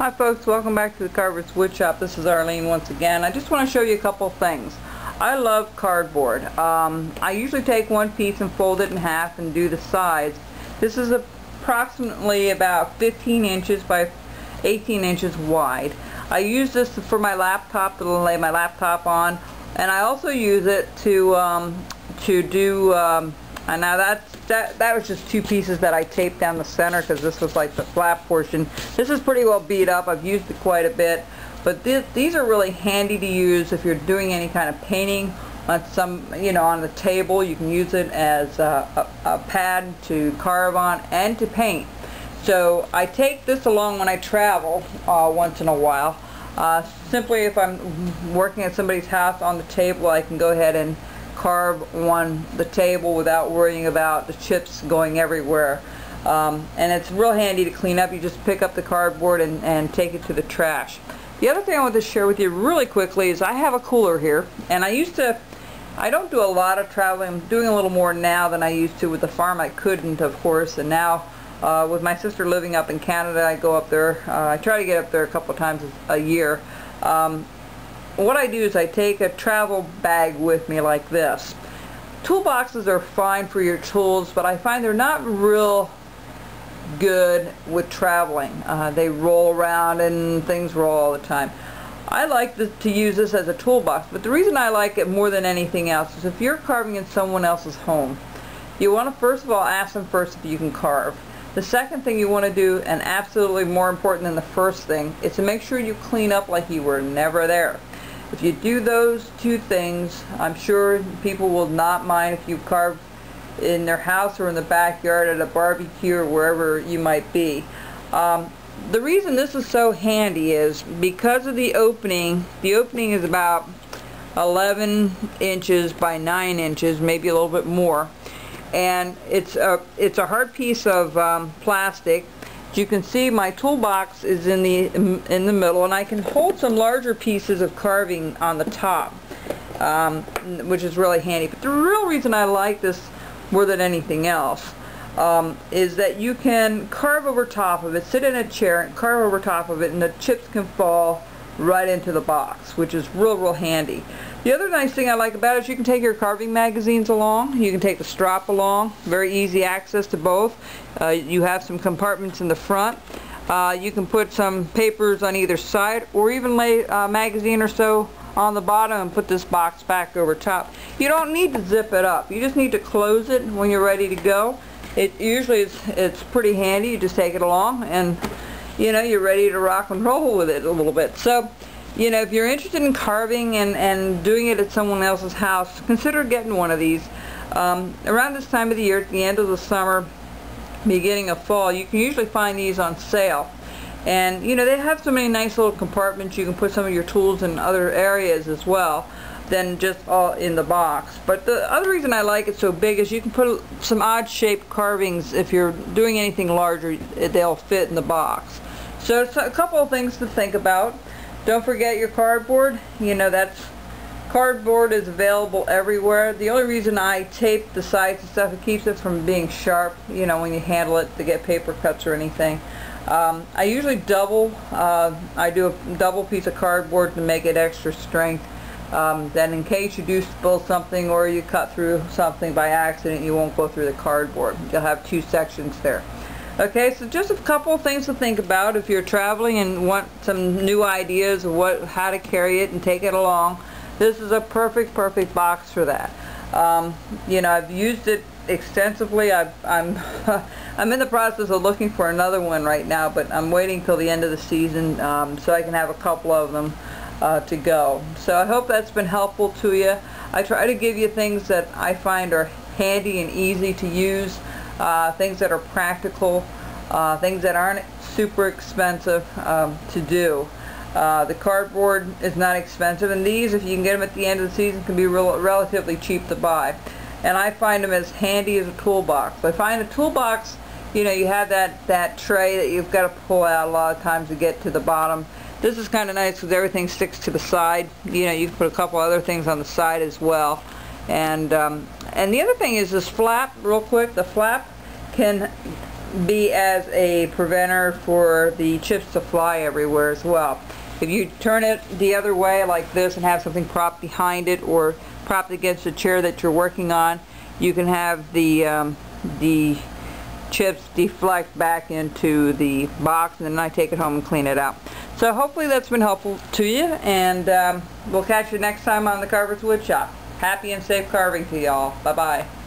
Hi folks, welcome back to the Carver's Woodshop. This is Arlene once again. I just want to show you a couple of things. I love cardboard. I usually take one piece and fold it in half and do the sides. This is approximately about 15 inches by 18 inches wide. I use this for my laptop to lay my laptop on, and I also use it to do and now that was just two pieces that I taped down the center because this was like the flap portion. This is pretty well beat up. I've used it quite a bit, but these are really handy to use if you're doing any kind of painting on on the table. You can use it as a pad to carve on and to paint. So I take this along when I travel once in a while. Simply if I'm working at somebody's house on the table, I can go ahead and carve on the table without worrying about the chips going everywhere. And it's real handy to clean up. You just pick up the cardboard and take it to the trash. The other thing I want to share with you really quickly is I have a cooler here, and I don't do a lot of traveling. I'm doing a little more now than I used to. With the farm I couldn't, of course, and now with my sister living up in Canada, I go up there. I try to get up there a couple times a year. What I do is I take a travel bag with me like this. Toolboxes are fine for your tools, but I find they're not real good with traveling. They roll around and things roll all the time. I like to use this as a toolbox, but the reason I like it more than anything else is if you're carving in someone else's home, you want to first of all ask them first if you can carve. The second thing you want to do, and absolutely more important than the first thing, is to make sure you clean up like you were never there. If you do those two things, I'm sure people will not mind if you carve in their house or in the backyard at a barbecue or wherever you might be. The reason this is so handy is because of the opening. The opening is about 11 inches by 9 inches, maybe a little bit more. And it's a hard piece of plastic. As you can see, my toolbox is in the middle, and I can hold some larger pieces of carving on the top, which is really handy. But the real reason I like this more than anything else is that you can carve over top of it, sit in a chair and carve over top of it, and the chips can fall right into the box, which is real handy. The other nice thing I like about it is you can take your carving magazines along. You can take the strop along. Very easy access to both. You have some compartments in the front. You can put some papers on either side, or even lay a magazine or so on the bottom and put this box back over top. You don't need to zip it up. You just need to close it when you're ready to go. It's pretty handy. You just take it along and you're ready to rock and roll with it a little bit. So if you're interested in carving and doing it at someone else's house, consider getting one of these. Around this time of the year, at the end of the summer, beginning of fall, you can usually find these on sale. And they have so many nice little compartments. You can put some of your tools in other areas as well than just all in the box. But the other reason I like it so big is you can put some odd shaped carvings. If you're doing anything larger, they'll fit in the box. So it's a couple of things to think about. Don't forget your cardboard. Cardboard is available everywhere. The only reason I tape the sides and stuff, it keeps it from being sharp, when you handle it to get paper cuts or anything. I usually I do a double piece of cardboard to make it extra strength. Then in case you do spill something or you cut through something by accident, you won't go through the cardboard. You'll have two sections there. Okay, so just a couple of things to think about if you're traveling and want some new ideas of how to carry it and take it along. This is a perfect box for that. I've used it extensively. I'm in the process of looking for another one right now, but I'm waiting till the end of the season so I can have a couple of them to go. So I hope that's been helpful to you. I try to give you things that I find are handy and easy to use. Things that are practical, things that aren't super expensive to do. The cardboard is not expensive, and these, if you can get them at the end of the season, can be relatively cheap to buy. And I find them as handy as a toolbox. I find a toolbox, you have that tray that you've got to pull out a lot of times to get to the bottom. This is kind of nice because everything sticks to the side. You can put a couple other things on the side as well. And the other thing is this flap, real quick. The flap can be as a preventer for the chips to fly everywhere as well. If you turn it the other way like this and have something propped behind it or propped against the chair that you're working on, you can have the chips deflect back into the box, and then I take it home and clean it out. So hopefully that's been helpful to you, and we'll catch you next time on the Carver's Wood Shop. Happy and safe carving to y'all. Bye-bye.